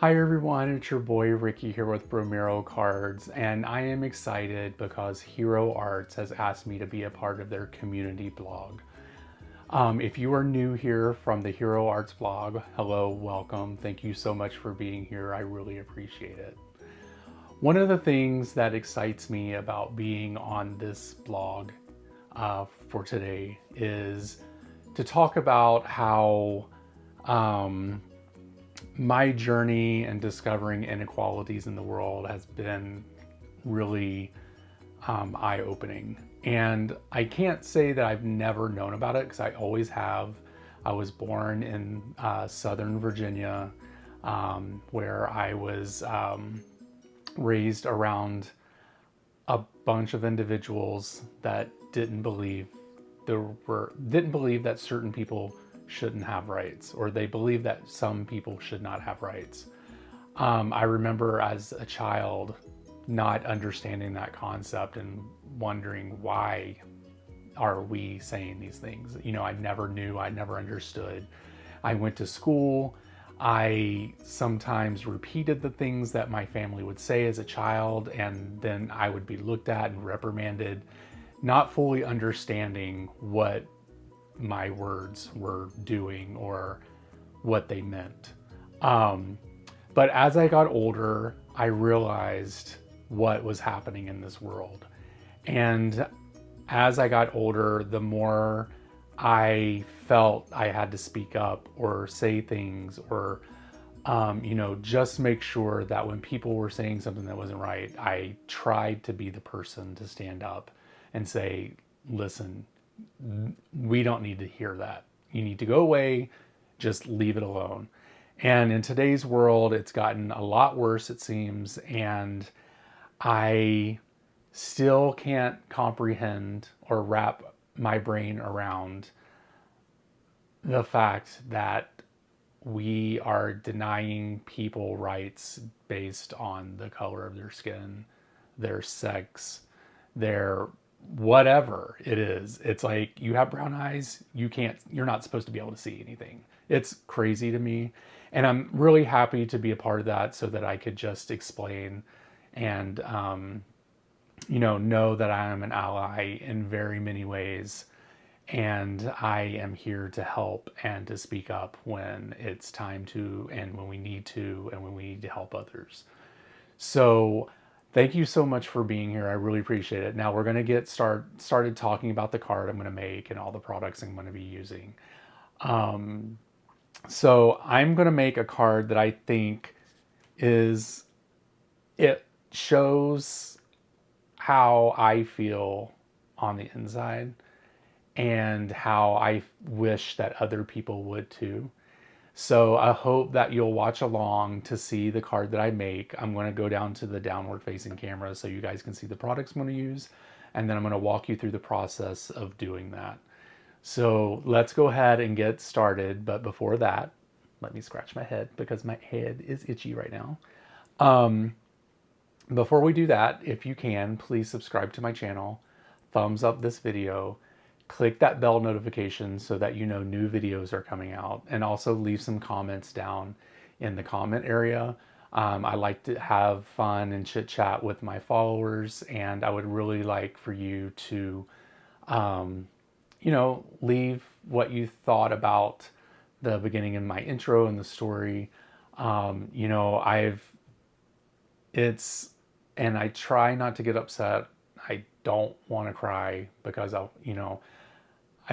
Hi everyone, it's your boy Ricky here with Bromero Cards, and I am excited because Hero Arts has asked me to be a part of their community blog. If you are new here from the Hero Arts blog, hello, welcome. Thank you so much for being here. I really appreciate it. One of the things that excites me about being on this blog for today is to talk about how my journey in discovering inequalities in the world has been really eye-opening. And I can't say that I've never known about it because I always have. I was born in Southern Virginia, where I was raised around a bunch of individuals that didn't believe that certain people shouldn't have rights, or they believe that some people should not have rights. I remember as a child not understanding that concept and wondering, why are we saying these things? You know, I never knew, I never understood. I went to school. I sometimes repeated the things that my family would say as a child, and then I would be looked at and reprimanded, not fully understanding what my words were doing or what they meant. But as I got older, I realized what was happening in this world. And as I got older, the more I felt I had to speak up or say things, or just make sure that when people were saying something that wasn't right, I tried to be the person to stand up and say, listen, we don't need to hear that. You need to go away, just leave it alone. And in today's world, it's gotten a lot worse, it seems, and I still can't comprehend or wrap my brain around the fact that we are denying people rights based on the color of their skin, their sex, their whatever it is. It's like, you have brown eyes, you're not supposed to be able to see anything. It's crazy to me. And I'm really happy to be a part of that so that I could just explain and, know that I am an ally in very many ways. And I am here to help and to speak up when it's time to, and when we need to, and when we need to help others. So thank you so much for being here. I really appreciate it. Now we're going to get started talking about the card I'm going to make and all the products I'm going to be using. So I'm going to make a card that I think it shows how I feel on the inside and how I wish that other people would too. So I hope that you'll watch along to see the card that I make. I'm going to go down to the downward facing camera so you guys can see the products I'm going to use. And then I'm going to walk you through the process of doing that. So let's go ahead and get started. But before that, let me scratch my head because my head is itchy right now. Before we do that, if you can, please subscribe to my channel, thumbs up this video, click that bell notification so that you know new videos are coming out, and also leave some comments down in the comment area. I like to have fun and chit chat with my followers, and I would really like for you to, leave what you thought about the beginning of my intro and the story. And I try not to get upset. I don't want to cry because I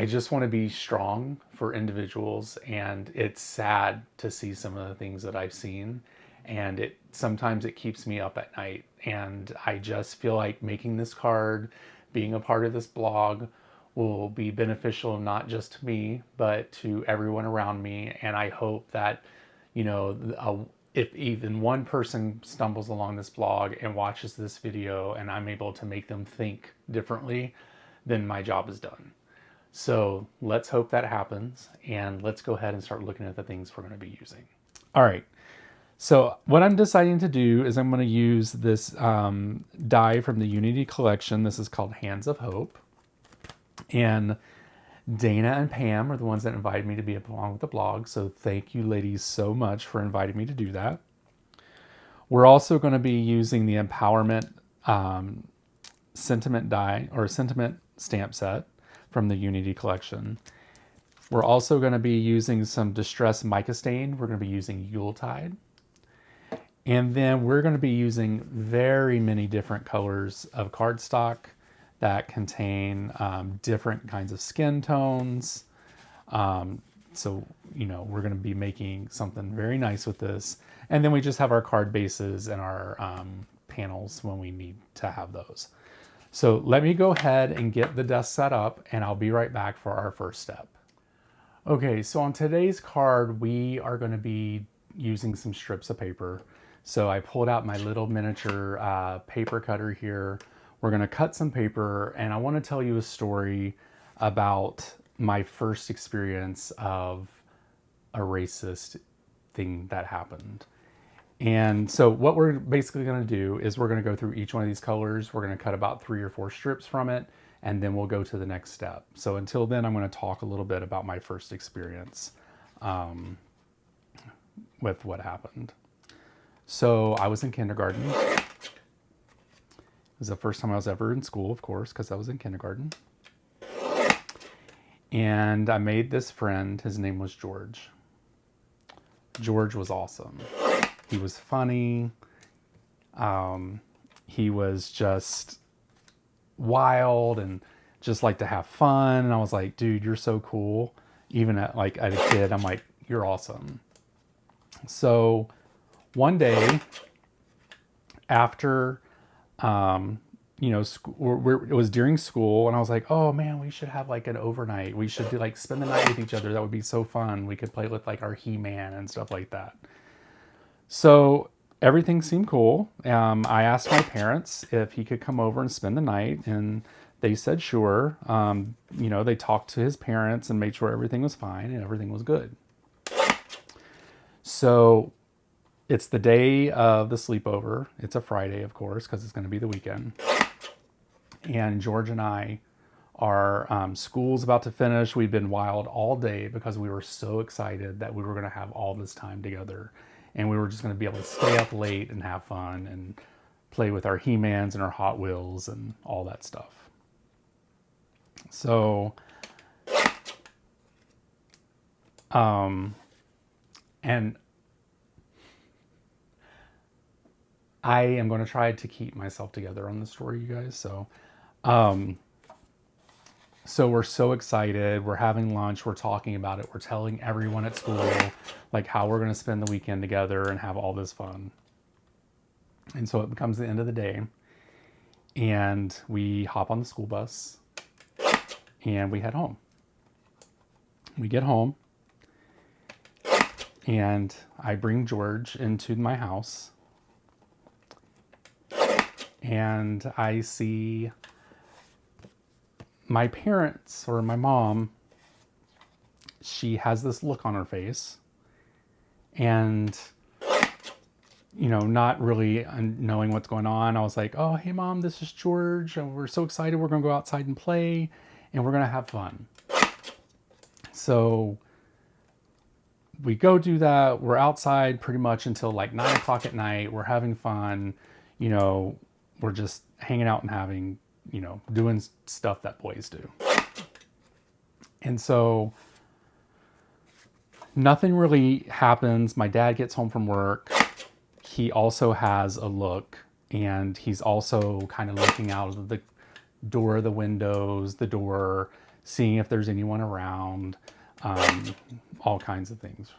just want to be strong for individuals, and it's sad to see some of the things that I've seen, and sometimes it keeps me up at night. And I just feel like making this card, being a part of this blog, will be beneficial not just to me, but to everyone around me. And I hope that, if even one person stumbles along this blog and watches this video and I'm able to make them think differently, then my job is done. So let's hope that happens, and let's go ahead and start looking at the things we're going to be using. All right. So what I'm deciding to do is I'm going to use this die from the Unity collection. This is called Hands of Hope. And Dana and Pam are the ones that invited me to be along with the blog. So thank you ladies so much for inviting me to do that. We're also going to be using the Empowerment sentiment die or sentiment stamp set from the Unity collection. We're also going to be using some distress mica stain. We're going to be using Yuletide. And then we're going to be using very many different colors of cardstock that contain different kinds of skin tones. So, you know, we're going to be making something very nice with this. And then we just have our card bases and our panels when we need to have those. So let me go ahead and get the desk set up, and I'll be right back for our first step. Okay, so on today's card, we are going to be using some strips of paper. So I pulled out my little miniature paper cutter here. We're going to cut some paper, and I want to tell you a story about my first experience of a racist thing that happened. And so what we're basically going to do is we're going to go through each one of these colors. We're going to cut about 3 or 4 strips from it, and then we'll go to the next step. So until then, I'm going to talk a little bit about my first experience with what happened. So I was in kindergarten. It was the first time I was ever in school, of course, because I was in kindergarten. And I made this friend. His name was George. George was awesome. He was funny. He was just wild and just like to have fun. And I was like, dude, you're so cool. Even at a kid, I'm like, you're awesome. So one day after, you know, it was during school, and I was like, oh man, we should have like an overnight. We should do spend the night with each other. That would be so fun. We could play with like our He-Man and stuff like that. So everything seemed cool. I asked my parents if he could come over and spend the night, and they said sure. You know, they talked to his parents and made sure everything was fine and everything was good. So it's the day of the sleepover. It's a Friday, of course, because it's going to be the weekend. And George and I, our school's about to finish. We've been wild all day because we were so excited that we were going to have all this time together. And we were just going to be able to stay up late and have fun and play with our He-Mans and our Hot Wheels and all that stuff. So, and I am going to try to keep myself together on this story, you guys. So we're so excited. We're having lunch. We're talking about it. We're telling everyone at school like how we're going to spend the weekend together and have all this fun. And so it becomes the end of the day, and we hop on the school bus and we head home. We get home, and I bring George into my house, and I see my parents, or my mom. She has this look on her face, and, you know, not really knowing what's going on. I was like, oh, hey mom, this is George, and we're so excited. We're going to go outside and play, and we're going to have fun. So we go do that. We're outside pretty much until like 9 o'clock at night. We're having fun. You know, we're just hanging out and having, you know, doing stuff that boys do. And so nothing really happens. My dad gets home from work. He also has a look, and he's also kind of looking out of the door, the windows, the door, seeing if there's anyone around, all kinds of things.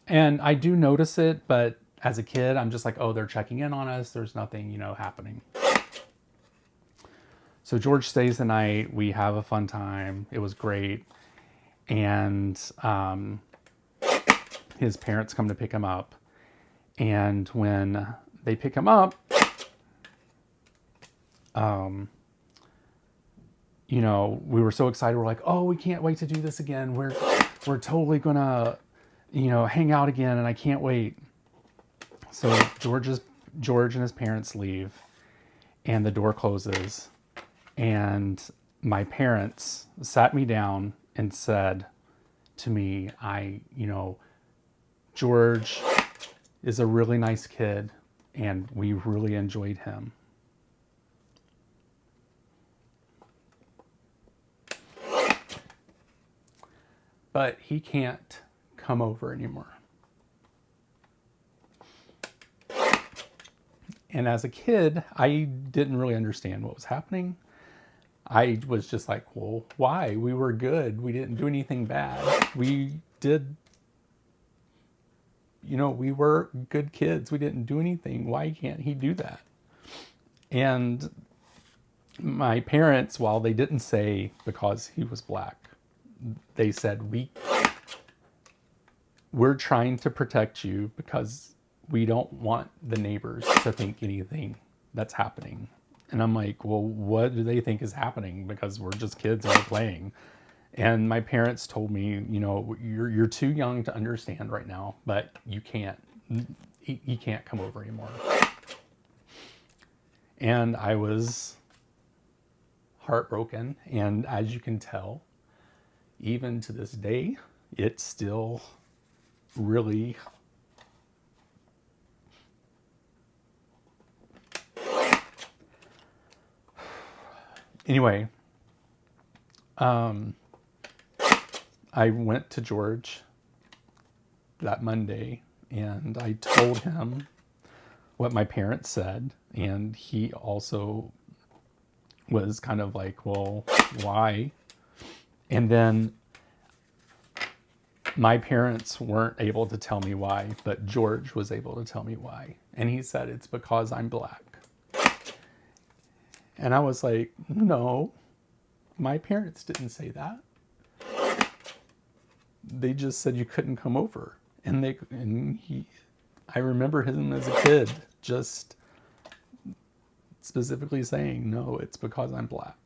And I do notice it, but as a kid, I'm just like, oh, they're checking in on us. There's nothing, you know, happening. So George stays the night. We have a fun time. It was great. And his parents come to pick him up. And when they pick him up, you know, we were so excited. We're like, oh, we can't wait to do this again. We're totally gonna, you know, hang out again, and I can't wait. So George and his parents leave, and the door closes, and my parents sat me down and said to me, you know, George is a really nice kid, and we really enjoyed him. But he can't come over anymore. And as a kid, I didn't really understand what was happening. I was just like, well, why? We were good. We didn't do anything bad. We did, you know, we were good kids. We didn't do anything. Why can't he do that? And my parents, while they didn't say because he was black, they said, we're trying to protect you because we don't want the neighbors to think anything that's happening. And I'm like, well, what do they think is happening? Because we're just kids and we're playing. And my parents told me, you know, you're too young to understand right now, but he can't come over anymore. And I was heartbroken. And as you can tell, even to this day, it's still really anyway, I went to George that Monday and I told him what my parents said, and he also was kind of like, well, why? And then my parents weren't able to tell me why, but George was able to tell me why. And he said, it's because I'm black. And I was like, no, my parents didn't say that. They just said you couldn't come over. I remember him as a kid just specifically saying, no, it's because I'm black.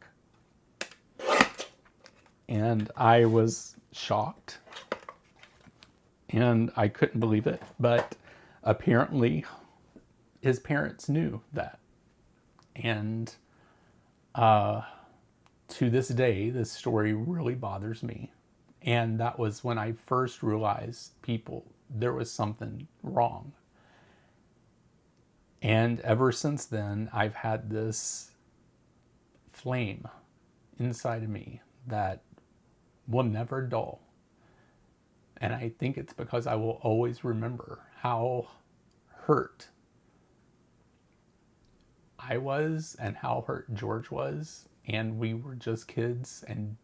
And I was shocked. And I couldn't believe it. But apparently his parents knew that. And to this day, this story really bothers me. And that was when I first realized there was something wrong. And ever since then, I've had this flame inside of me that will never dull. And I think it's because I will always remember how hurt I was and how hurt George was. And we were just kids and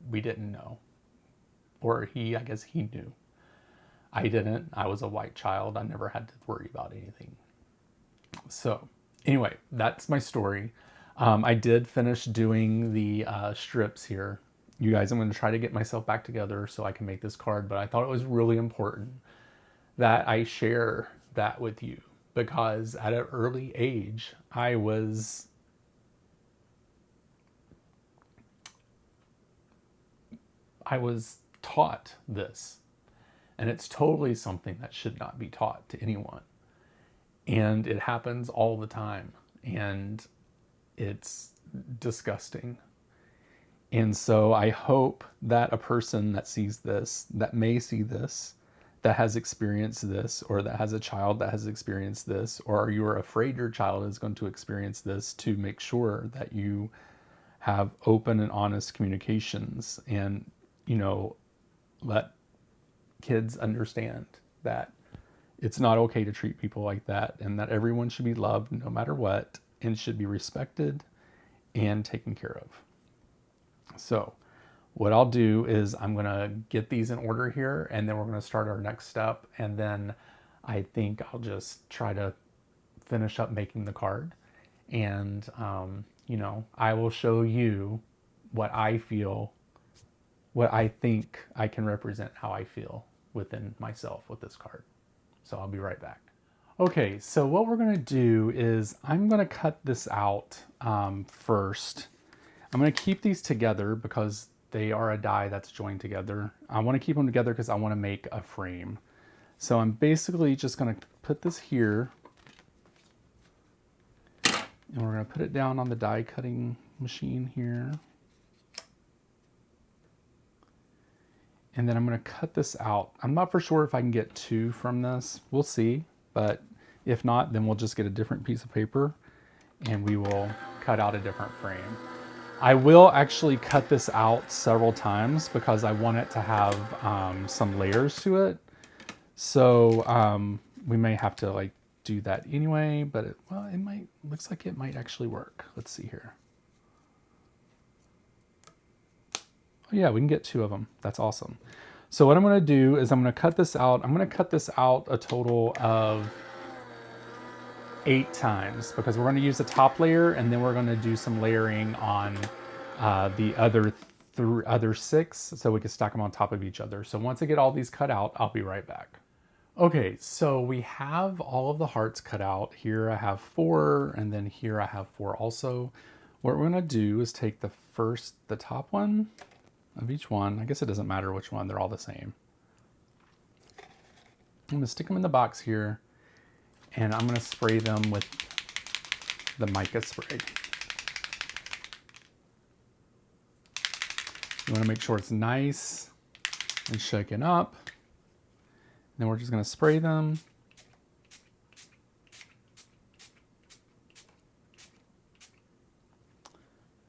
we didn't know. Or I guess he knew. I didn't. I was a white child. I never had to worry about anything. So anyway, that's my story. I did finish doing the strips here. You guys, I'm going to try to get myself back together so I can make this card, but I thought it was really important that I share that with you because at an early age, I was taught this, and it's totally something that should not be taught to anyone. And it happens all the time, and it's disgusting. And so I hope that a person that sees this, that may see this, that has experienced this, or that has a child that has experienced this, or you're afraid your child is going to experience this, to make sure that you have open and honest communications and, you know, let kids understand that it's not okay to treat people like that, and that everyone should be loved no matter what, and should be respected and taken care of. So what I'll do is I'm going to get these in order here, and then we're going to start our next step. And then I think I'll just try to finish up making the card. And, you know, I will show you what I feel, what I think I can represent, how I feel within myself with this card. So I'll be right back. Okay, so what we're going to do is I'm going to cut this out first. I'm going to keep these together because they are a die that's joined together. I want to keep them together because I want to make a frame. So I'm basically just going to put this here, and we're going to put it down on the die cutting machine here. And then I'm going to cut this out. I'm not for sure if I can get 2 from this. We'll see. But if not, then we'll just get a different piece of paper and we will cut out a different frame. I will actually cut this out several times because I want it to have some layers to it. So we may have to like do that anyway, but it might, looks like it might actually work. Let's see here. Oh yeah, we can get 2 of them. That's awesome. So what I'm going to do is I'm going to cut this out. I'm going to cut this out a total of 8 times because we're going to use the top layer and then we're going to do some layering on the other 6 so we can stack them on top of each other. So once I get all these cut out, I'll be right back. Okay, so we have all of the hearts cut out. Here I have 4 and then here I have 4 also. What we're going to do is take the top one of each one. I guess it doesn't matter which one, they're all the same. I'm going to stick them in the box here. And I'm going to spray them with the mica spray. You want to make sure it's nice and shaken up. Then we're just going to spray them.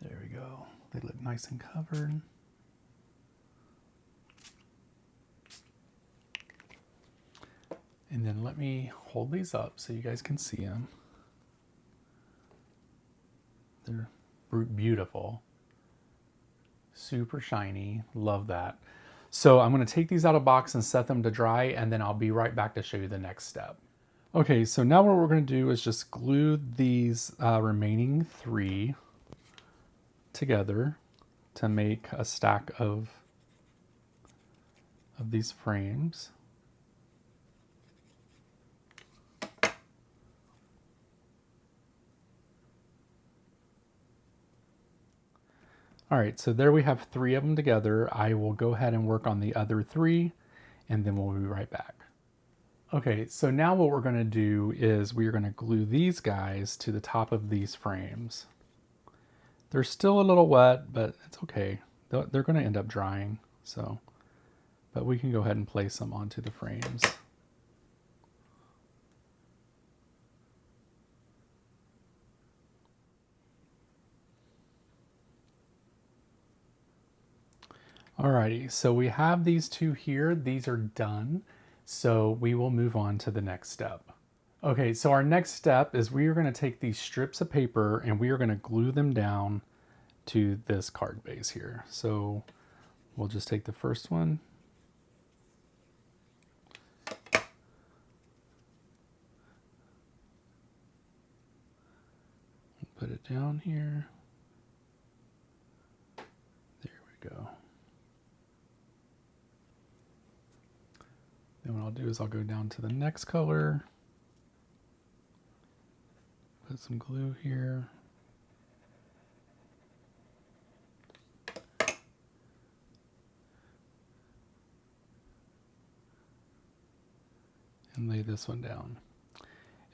There we go. They look nice and covered. And then let me hold these up so you guys can see them. They're beautiful. Super shiny. Love that. So I'm going to take these out of box and set them to dry, and then I'll be right back to show you the next step. Okay, so now what we're going to do is just glue these remaining 3 together to make a stack of these frames. All right, so there we have 3 of them together. I will go ahead and work on the other 3, and then we'll be right back. Okay, so now what we're gonna do is we're gonna glue these guys to the top of these frames. They're still a little wet, but it's okay. They're gonna end up drying, so, but we can go ahead and place them onto the frames. Alrighty, so we have these 2 here. These are done. So we will move on to the next step. Okay, so our next step is we are going to take these strips of paper and we are going to glue them down to this card base here. So we'll just take the first one. Put it down here. There we go. Then what I'll do is I'll go down to the next color, put some glue here. And lay this one down.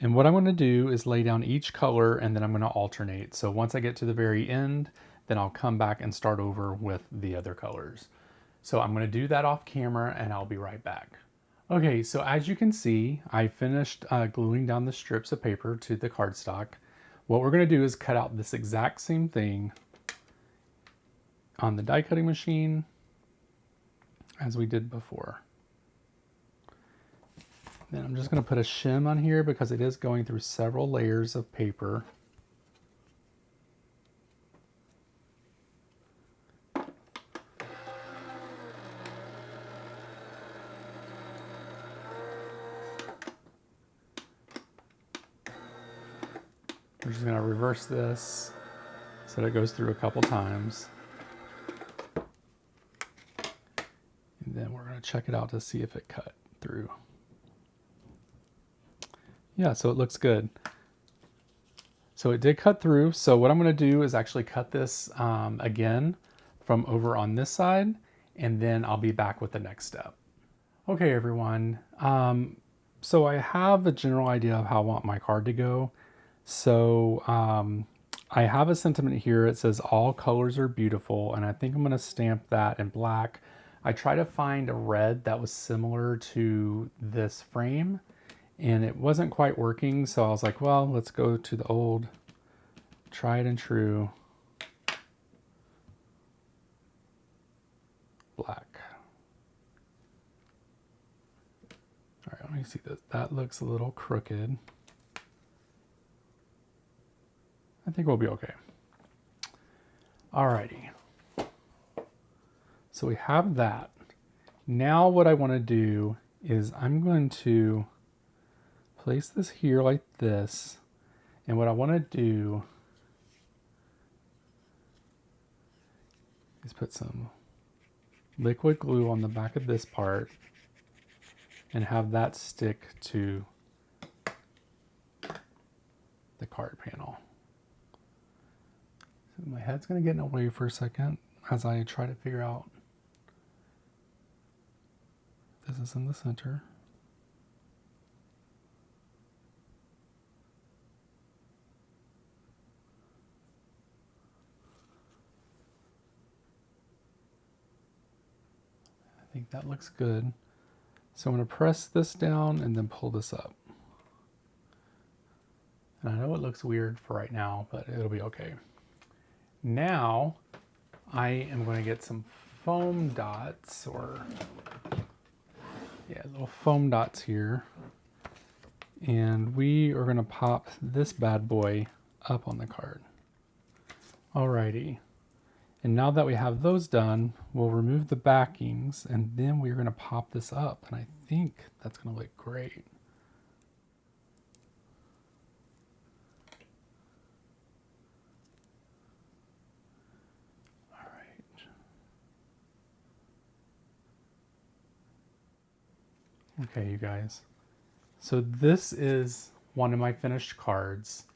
And what I'm going to do is lay down each color and then I'm going to alternate. So once I get to the very end, then I'll come back and start over with the other colors. So I'm going to do that off camera and I'll be right back. Okay, so as you can see, I finished gluing down the strips of paper to the cardstock. What we're going to do is cut out this exact same thing on the die cutting machine as we did before. Then I'm just going to put a shim on here because it is going through several layers of paper. We're just going to reverse this so that it goes through a couple times. And then we're going to check it out to see if it cut through. Yeah, so it looks good. So it did cut through. So what I'm going to do is actually cut this again from over on this side, and then I'll be back with the next step. Okay, everyone. So I have a general idea of how I want my card to go. So I have a sentiment here. It says all colors are beautiful, and I think I'm going to stamp that in black. I tried to find a red that was similar to this frame, and it wasn't quite working, so I was like, well, let's go to the old tried and true black. All right, let me see this. That looks a little crooked. I think we'll be okay. Alrighty. So we have that. Now what I want to do is I'm going to place this here like this. And what I want to do is put some liquid glue on the back of this part and have that stick to the card panel. So my head's going to get in the way for a second as I try to figure out if this is in the center. I think that looks good. So I'm going to press this down and then pull this up. And I know it looks weird for right now, but it'll be okay. Now I am going to get some foam dots, or yeah, little foam dots here. And we are going to pop this bad boy up on the card. Alrighty. And now that we have those done, we'll remove the backings and then we're going to pop this up. And I think that's going to look great. All right. Okay, you guys. So this is one of my finished cards.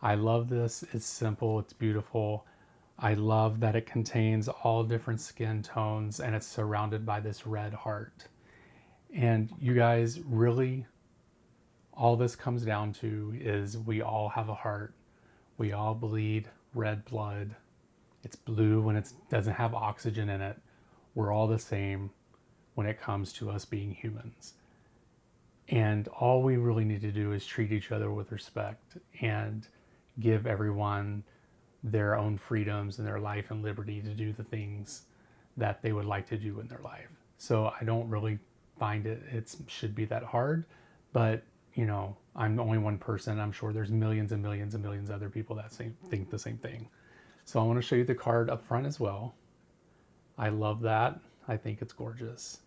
I love this. It's simple. It's beautiful. I love that it contains all different skin tones and it's surrounded by this red heart. And you guys, really, all this comes down to is we all have a heart. We all bleed red blood. It's blue when it doesn't have oxygen in it. We're all the same when it comes to us being humans. And all we really need to do is treat each other with respect and give everyone their own freedoms and their life and liberty to do the things that they would like to do in their life. So I don't really find it should be that hard, but you know, I'm only one person. I'm sure there's millions and millions and millions of other people that think the same thing. So I want to show you the card up front as well. I love that. I think it's gorgeous.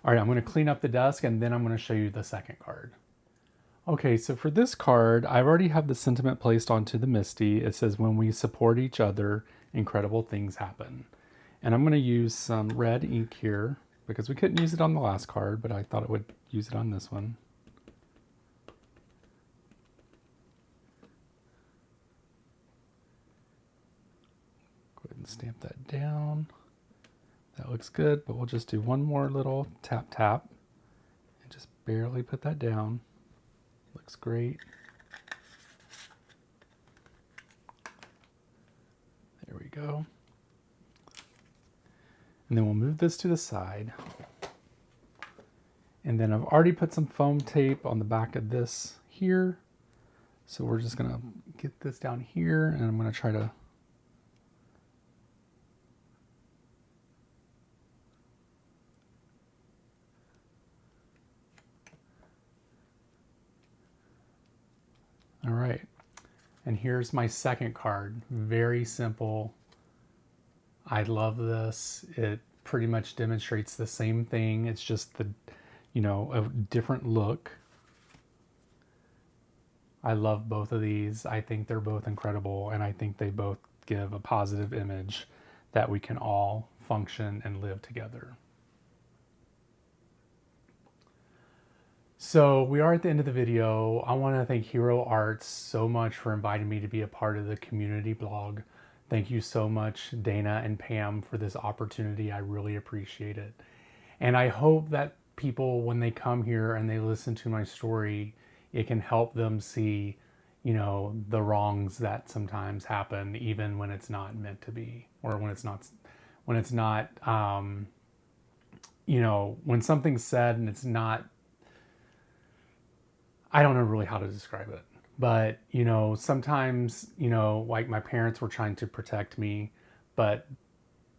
All right, I'm going to clean up the desk and then I'm going to show you the second card. Okay, so for this card, I already have the sentiment placed onto the MISTI. It says, when we support each other, incredible things happen. And I'm going to use some red ink here because we couldn't use it on the last card, but I thought it would use it on this one. Go ahead and stamp that down. That looks good, but we'll just do one more little tap tap and just barely put that down. Looks great. There we go. And then we'll move this to the side. And then I've already put some foam tape on the back of this here. So we're just gonna get this down here and I'm gonna try to all right, and here's my second card. Very simple. I love this. It pretty much demonstrates the same thing. It's just the, you know, a different look. I love both of these. I think they're both incredible, and I think they both give a positive image that we can all function and live together. So we are at the end of the video. I want to thank Hero Arts so much for inviting me to be a part of the community blog. Thank you so much, Dana and Pam, for this opportunity. I really appreciate it. And I hope that people, when they come here and they listen to my story, it can help them see, you know, the wrongs that sometimes happen, even when it's not meant to be, or when it's not you know, when something's said and it's not, I don't know really how to describe it, but, you know, sometimes, you know, like my parents were trying to protect me, but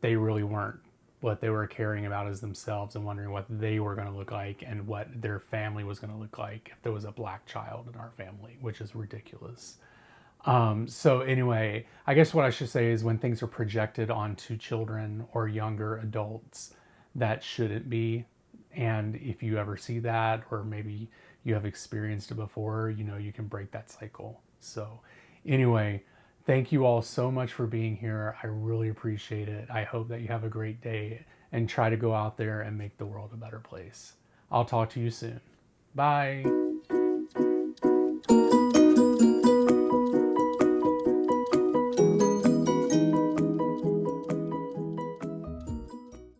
they really weren't. What they were caring about is themselves and wondering what they were going to look like and what their family was going to look like if there was a black child in our family, which is ridiculous. So anyway, I guess what I should say is when things are projected onto children or younger adults, that shouldn't be. And if you ever see that, or maybe you have experienced it before, you know, you can break that cycle. So anyway, thank you all so much for being here. I really appreciate it. I hope that you have a great day and try to go out there and make the world a better place. I'll talk to you soon. Bye.